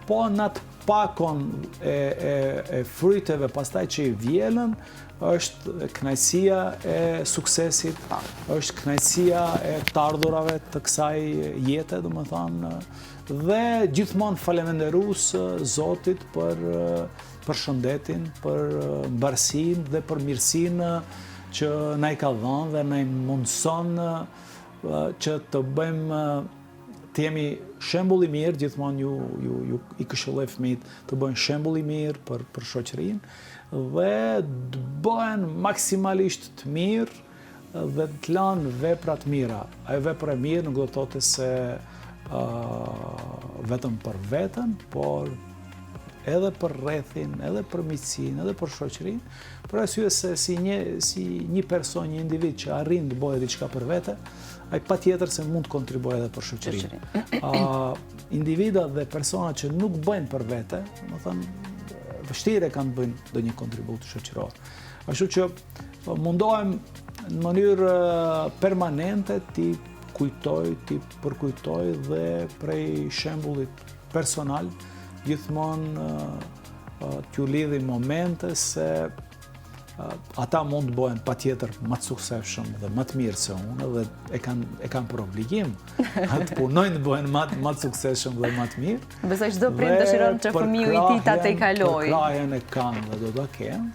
po në atë pakon e fryteve pastaj që i vjellën, është kënaqësia e suksesit, është kënaqësia e të ardhurave të kësaj jete, domethënë, dhe gjithmonë faleminderues Zotit për shëndetin, për mbarësinë dhe për mirësinë që na i ka dhënë dhe na i mundson që të bëjmë të jemi shembull i mirë, gjithmonë ju i këshilloj fëmijët të bëjnë shembull i mirë për shoqërinë dhe të bëhen maksimalisht të mirë dhe të lanë vepra të mira. Ajo vepra e mirë nuk do të thotë se vetëm për veten, por edhe për rrethin, edhe për miqësinë, edhe për shoqërinë, për arsye se si një person, një individ që arrin të bëjë diçka për vete, ai patjetër se mund të kontribuojë edhe për shoqërinë. Individat dhe personat që nuk bëjnë për vete, domethënë vështirë kanë të bëjnë ndonjë kontribut shoqëror. Ashtu që mundohem në mënyrë permanente ti kujtoj, ti përkujtoj dhe prej shembullit personal gjithmonë t'ju lidhi momente se ata mund të bëhen patjetër më të suksesshëm dhe më të mirë se unë dhe e kanë për obligim të punojnë të bëhen më të suksesshëm dhe më të mirë. Besoj çdo prind dëshiron që fëmiu i tij ta tej kalojë. Përkrahjen e kanë dhe do ta kenë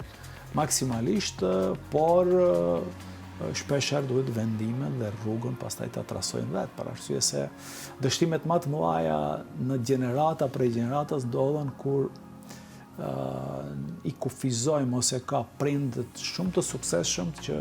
maksimalisht, por shpeshherë duhet vendime dhe rrugën pastaj ta trasojnë vetë, për arsye se dështimet më të mëdha në gjenerata prej gjeneratës ndodhen kur i kufizojmë ose ka prindët shumë të suksesshëm që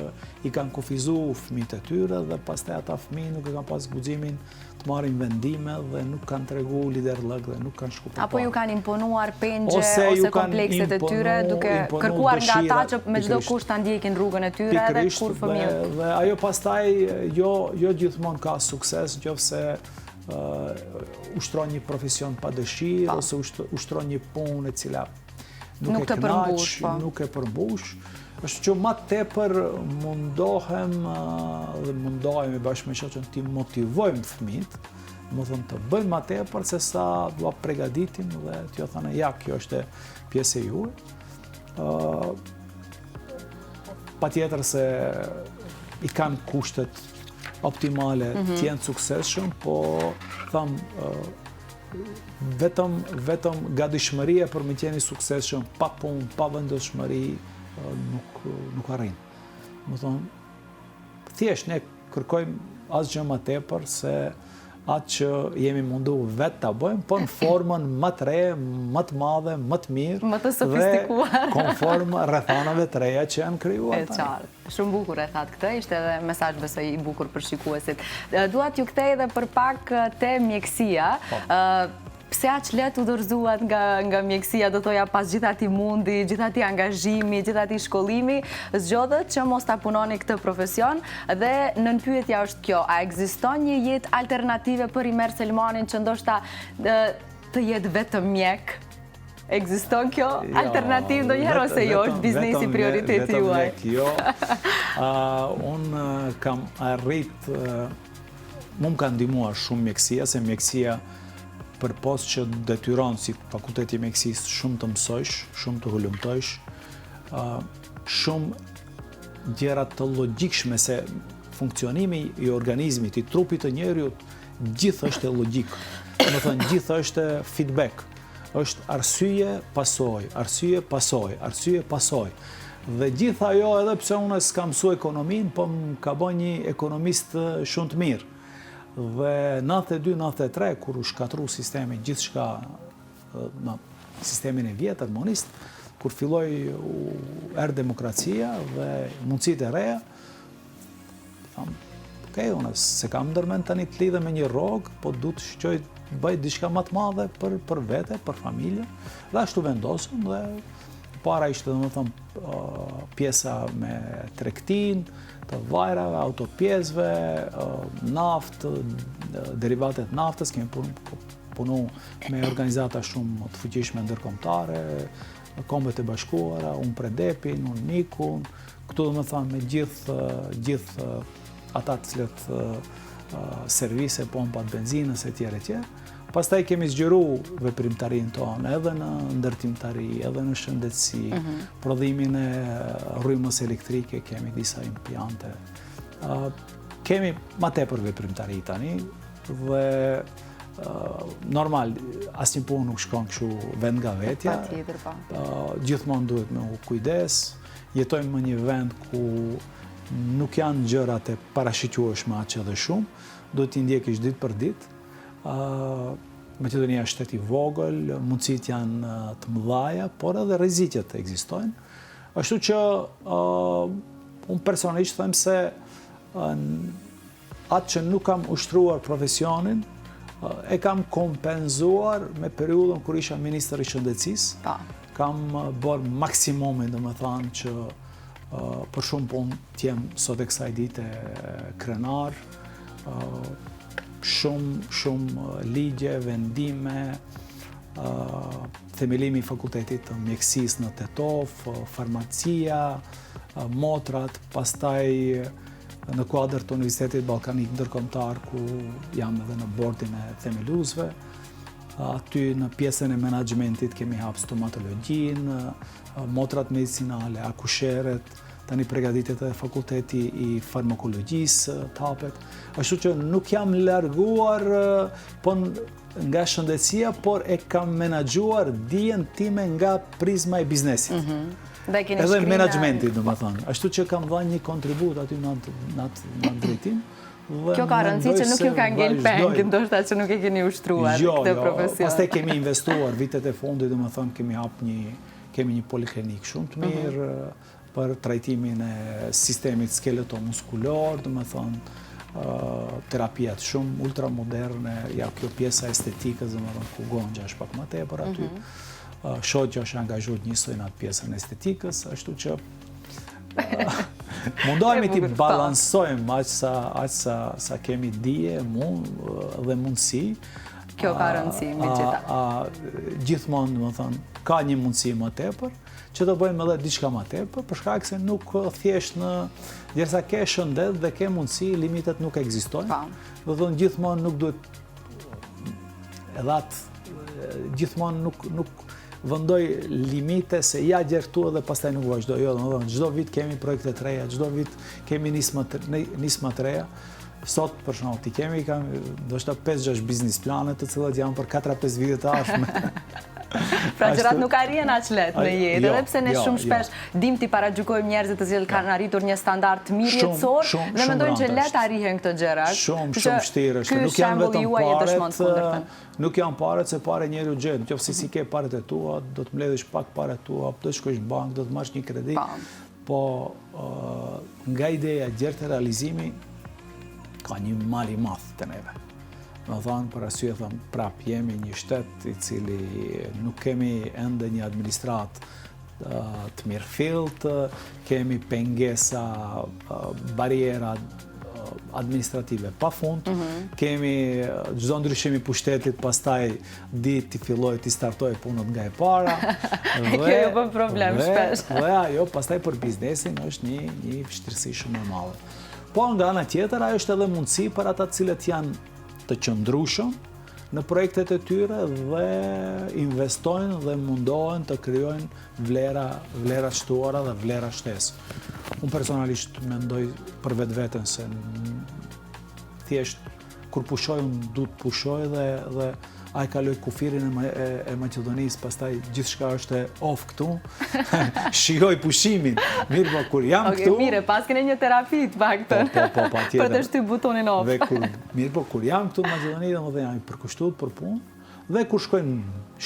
i kanë kufizuar fëmijët e tyre dhe pastaj ata fëmijë nuk e kanë pas guximin të marrin vendime dhe nuk kanë treguar liderllëk dhe nuk kanë shkuar përpara. Apo ju kanë imponuar pengje ose komplekset e tyre duke kërkuar nga ata që me çdo kusht ta ndjekin rrugën e tyre edhe kur fëmijët. Dhe ajo pastaj jo gjithmonë ka sukses nëse uштron një profesion pa dëshirë ose uштron një punë e cila nuk e kënaq, nuk e përmbush. Është që më tepër mundohemi bashkë me shoqën ti motivojmë fëmijët, më thënë të bëjnë më tepër se sa dua përgatitim dhe t'ju thënë ja, kjo është pjesë e juaj. Patjetër se i kanë kushtet optimale të jenë suksesshëm, po thamë vetëm gatishmëria për me qenë suksesshëm pa punë, pa vendosmëri nuk arrin. Më thonë, thjesht ne kërkojmë asgjë më tepër se atë që jemi mundu vetë ta bëjmë, po në formën më të re, më të madhe, më të mirë, më të sofistikuar, dhe konform rrethanave të reja që janë krijuar. E qartë. Shumë bukur e thatë këtë, ishte edhe mesazh besoj i bukur për shikuesit. Dua t'ju kthej edhe për pak te mjekësia. Pse aq lehtë u dorëzuat nga mjekësia, do thoja pas gjithë atij mundi, gjithë atij angazhimi, gjithë atij shkollimi, zgjodhët që mos ta punoni këtë profesion dhe nënpyetja është kjo, a ekziston një jetë alternative për Imer Selmanin që ndoshta të jetë vetëm mjek? Ekziston kjo alternativë ndonjëherë ose jo, është biznesi prioriteti juaj? Vetëm mjek, jo. Unë kam arrit, më ka ndihmuar shumë mjekësia, se mjekësia për pos që detyron si fakulteti mjekësisë shumë të mësojsh, shumë të hulumtojsh, shumë gjëra të logjikshme se funksionimi i organizmit, i trupit të njeriut, gjithë është e logjik. Do thënë, gjithë është feedback. Është arsye pasojë, arsye pasojë, arsye pasojë. Dhe gjithë ajo, edhe pse unë s'kam mësuar ekonominë, po më ka bën një ekonomist shumë të mirë. Dhe 92-93, kur u shkatru sistemi gjithçka në sistemin e vjetër monist, kur filloi erdhi demokracia dhe mundësitë e reja, tham, unë se kam ndërmend tani të lidhem me një rrogë, po du të shqoj bëj diçka më të madhe për vete, për familje, dhe ashtu vendosëm dhe para ishte domethënë pjesa me tregtinë, të vajrave, autopjesëve, naftë, derivatet naftës, kemi punu me organizata shumë të fuqishme ndërkombëtare, Kombet e Bashkuara, unë Predepin, unë Mikun, këtu domethënë me gjithë ata të cilët servise, pompat benzinës e tjerë e tjerë. Pastaj kemi zgjeru veprimtarinë tonë edhe në ndërtimtari, edhe në shëndetësi, prodhimin e rrymës elektrike, kemi disa impiante. Kemi ma tepër veprimtari tani dhe normal, asnjë punë nuk shkon kështu vend nga vetja. Patjetër, po. Gjithmonë duhet me u kujdes. Jetojmë në një vend ku nuk janë gjërat e parashikueshme aq edhe shumë, duhet t'i ndjekish ditë për ditë. Maqedonia është shtet i vogël, mundësitë janë të mëdha, por edhe rreziqet ekzistojnë. Ashtu që unë personalisht them se atë që nuk kam ushtruar profesionin, e kam kompenzuar me periudhën kur isha ministër i shëndetësisë. Kam bërë maksimumin, domethënë që për shumë punë t'jem sot e kësaj dite krenar, shumë ligje, vendime, themelimi i fakultetit të mjekësisë në Tetov, farmacia, motrat, pastaj në kuadër të Universitetit Ballkanik Ndërkombëtar, ku jam edhe në bordin e themeluesve. Aty në pjesën e menaxhmentit kemi hap stomatologjinë, motrat medicinale, akusheret, tani përgatitjet e fakulteti i farmakologjisë të hapet. Ashtu që nuk jam larguar nga shëndetësia, por e kam menaxhuar dijen time nga prizma e biznesit. Edhe menaxhmentit, domethënë. Ashtu që kam dhënë një kontribut aty në atë drejtim. Kjo ka rëndësi që nuk ju ka ngel peng, ndoshta që nuk e keni ushtruar këtë profesion. Pastaj kemi investuar vitet e fundit, domethënë kemi një poliklinik shumë të mirë për trajtimin e sistemit skeleto-muskulor, domethënë terapijat shumë ultramoderne, ja kjo pjesa estetikës, domethënë ku Gonxha është pak më tepër aty. Shoqja është angazhuar njësoj në atë pjesën estetikës, ashtu që mundohemi t'i balansojmë aq sa kemi dije dhe mundësi. Kjo ka rëndësi me gjitha. Gjithmonë, domethënë, ka një mundësi më tepër që të bëjmë edhe diçka më tepër, për shkak se nuk thjesht derisa ke shëndet dhe ke mundësi, limitet nuk ekzistojnë. Do thonë gjithmonë nuk duhet gjithmonë nuk vëndoj limite se ja gjertu dhe pastaj nuk vazhdoj. Jo, çdo vit kemi projekte të reja, çdo vit kemi nisma të reja. Sot, për shembull, ti kemi ndoshta 5-6 biznes plane të cilat janë për 4-5 vite të ardhshme. Pra gjërat nuk arrihen aq lehtë në jetë, edhe pse ne shumë shpesh dim t'i paragjykojmë njerëzit të cilët kanë arritur një standard të mirë jetësor dhe mendojnë që lehtë arrihen këto gjëra. Shumë vështirë është. Nuk janë vetëm paret, nuk janë paret se pare njeriu gjen. Nëse si ke paret e tua, do të mbledhësh pak paret tua, do të shkosh në bankë, do të marrësh një kredi. Po nga ideja gjertë e realizimi ka një mal i madh te neve. Më thonë, për arsye thëmë, prap jemi një shtet i cili nuk kemi ende një administrat të mirëfillt, kemi pengesa, bariera administrative pa fund, kemi çdo ndryshim i pushtetit, pastaj di t'i filloj t'i startoj punët nga e para. Kjo ju bën problem shpesh. Dhe ajo, pastaj për biznesin është një vështirësi shumë e madhe. Po nga ana tjetër, ajo është edhe mundësi për ata cilët janë të qëndrueshëm në projektet e tyre dhe investojnë dhe mundohen të krijojnë vlera shtuara dhe vlera shtesë. Unë personalisht mendoj për vetveten se thjesht kur pushoj unë du të pushoj dhe ai kaloj kufirin e Maqedonisë, pastaj gjithçka është off këtu. Shijoj pushimin. Mirë, po kur jam këtu. Okej, mirë, pas keni një terapi të paktën. Po, patjetër. Për të shtyp butonin off. Mirë, po kur jam këtu në Maqedoni, domethënë jam i përkushtuar për punë, dhe kur shkoj në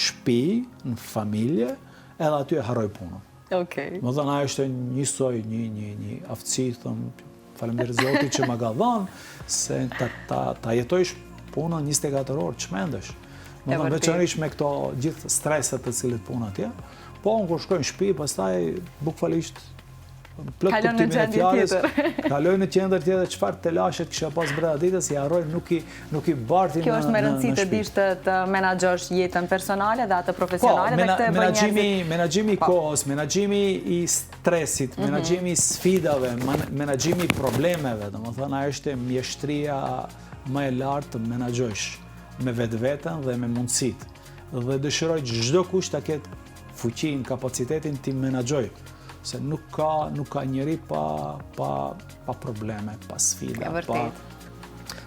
shtëpi, në familje, edhe aty e harroj punën. Okej. Domethënë ajo është njësoj një aftësi, them, faleminderit Zotit që më ka dhënë se ta jetojsh punën 24 orë, çmendesh. Domethënë veçanërisht me këto gjithë streset të cilët punë atje. Po unë kur shkoj në shtëpi, pastaj bukfalisht plot kuptimin e fjalës. Kaloj në qendër tjetër, çfarë telashet kisha pas brenda ditës, i harroj, nuk i bartin në. Kjo është me rëndësi të dish të menaxhosh jetën personale dhe atë profesionale dhe këtë bën njerëzit. Menaxhimi i kohës, menaxhimi i stresit, menaxhimi i sfidave, menaxhimi i problemeve, domethënë ajo është mjeshtria më e lartë të menaxhosh me vetveten dhe me mundësit. Dhe dëshiroj çdo kush ta ketë fuqinë, kapacitetin t'i menaxhoj, se nuk ka njeri pa probleme, pa sfida,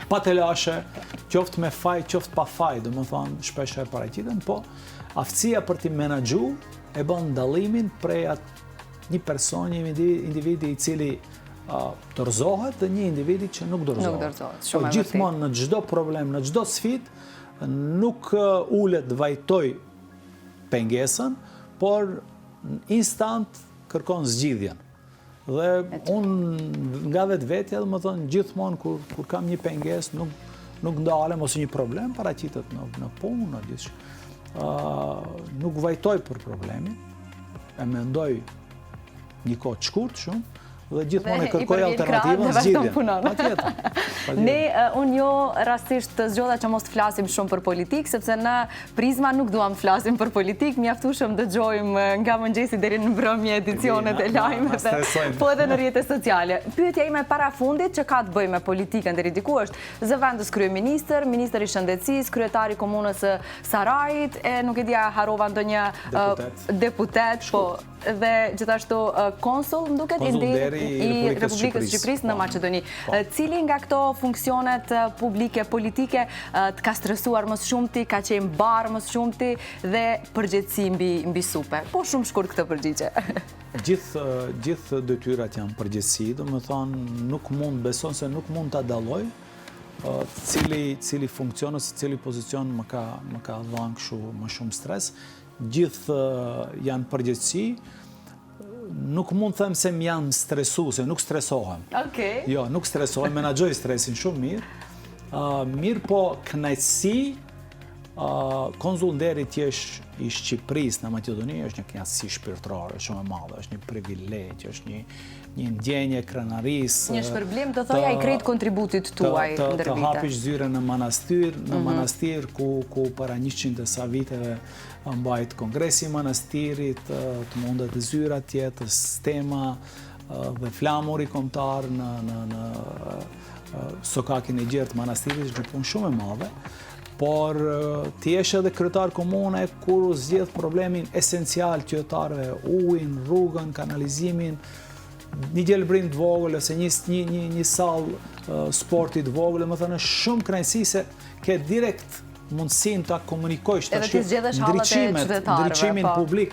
pa telashe, qoftë me faj, qoftë pa faj, domethënë shpesh e paraqiten, po aftësia për t'i menaxhu e bën dallimin prej një personi, një individi i cili dorëzohet dhe një individi që nuk dorëzohet. Gjithmonë në çdo problem, në çdo sfidë, nuk ulet vajtoj pengesën, por instant kërkon zgjidhjen. Dhe unë nga vetvetja, dhe më thënë, gjithmonë kur kam një pengesë, nuk ndalem ose një problem, paraqitet në punë, në gjithçka. Nuk vajtoj për problemin, e mendoj një kohë të shkurt shumë, dhe gjithmonë Dhe kërkoj i përvjen alternativën krahët dhe vazhdon zgjidhjen. punon. Unë jo rastisht të zgjodha që mos të flasim shumë për politikë, sepse në Prizma nuk duam të flasim për politikë, mjaftueshëm dëgjojmë nga mëngjesi deri në mbrëmje edicionet e lajmeve, po edhe në rrjetet sociale. Pyetja ime para fundit që ka të bëjë me politikën deri diku është zëvendës kryeministër, ministri i shëndetësisë, kryetari komunës së Sarajit, e nuk e dia harova ndonjë deputet, po dhe gjithashtu konsul, më duket, i Republikës Shqipërisë në Maqedoni. Cili nga këto funksionet publike, politike të ka stresuar më shumti, ka qenë barë më shumti dhe përgjegjësi mbi supe? Po shumë shkurt këtë përgjigje. Gjithë detyrat janë përgjegjësi, do më thonë, beson se nuk mund të dalloj cili funksion ose cili pozicion më ka dhënë kështu më shumë stres. Gjithë janë përgjegjësi. Nuk mund të them se më janë stresu, se nuk stresohem. Jo, nuk stresohem, menaxhoj stresin shumë mirë. Mirë po kënaqësi, konzull nderi tjesh i Shqipërisë në Maqedoni është një kënaqësi shpirtërore shumë e madhe, është një privilegj, është një ndjenje krenarisë. Një shpërblim të thoja i krejt kontributit tuaj ndër vite. Të hapish zyren në manastir ku para 100 e sa viteve mbajt kongresi i manastirit, të mundet të zyra tjetë, stema dhe flamuri kombëtar në sokakin e gjerë të manastirit, është një punë shumë e madhe, por ti jesh edhe kryetar komune kur u zgjedh problemin esencial qytetarëve, ujin, rrugën, kanalizimin, një gjelbrim të vogël ose një sallë sporti të vogël, më thënë shumë kënaqësi se ke direkt mundësinë ta komunikojsh ndriçimin publik.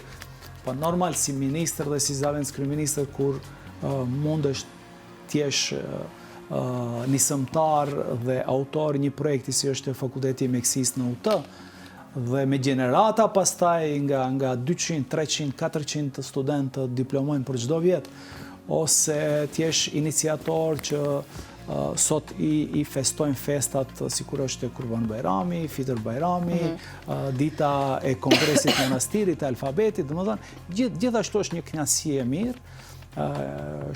Po normal si ministër dhe si zëvendës kryeministër kur mundesh t'jesh nisëmtar dhe autor një projekti si është Fakulteti i Mjekësisë në UT, dhe me gjenerata pastaj nga 200, 300, 400 studentë diplomojnë për çdo vit, ose t'jesh iniciator që sot i festojnë festat sikur është Kurban Bajrami, Fitër Bajrami, dita e kongresit monastirit, e alfabetit, domethënë gjithashtu është një kënaqësi e mirë,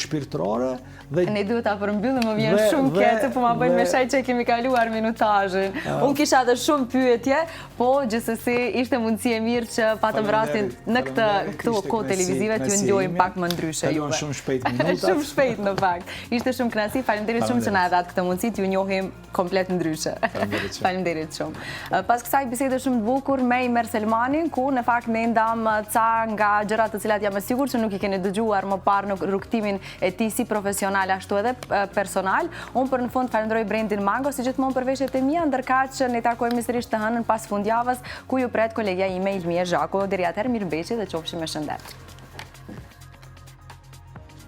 shpirtërore. Ne duhet ta përmbyllim, më vjen shumë keq se po ma bëjnë me shaj që kemi kaluar minutazhin. Unë kisha edhe shumë pyetje, po gjithsesi ishte mundësi e mirë që patëm rastin në këto kohë televizive t'ju ndjojmë pak më ndryshe juve. Shumë shpejt minutat. Shumë shpejt në fakt. Ishte shumë kënaqësi, faleminderit shumë që na e dhat këtë mundësi t'ju njohim komplet ndryshe. Faleminderit shumë. Pas kësaj bisede shumë të bukur me Imer Selmanin, ku në fakt ne ndam ca nga gjërat të cilat jam e sigurt që nuk i keni dëgjuar më parë në rrugtimin e tij si profesional ashtu edhe personal. Unë për në fund falenderoj Brendin Mango si gjithmonë për veshjet e mia, ndërkaq ne takojmë sërish të hënën pas fundjavës ku ju pret kolegja ime Ilmia Zhaku. Deri atëherë mirëmbëjtje dhe qofshim me shëndet.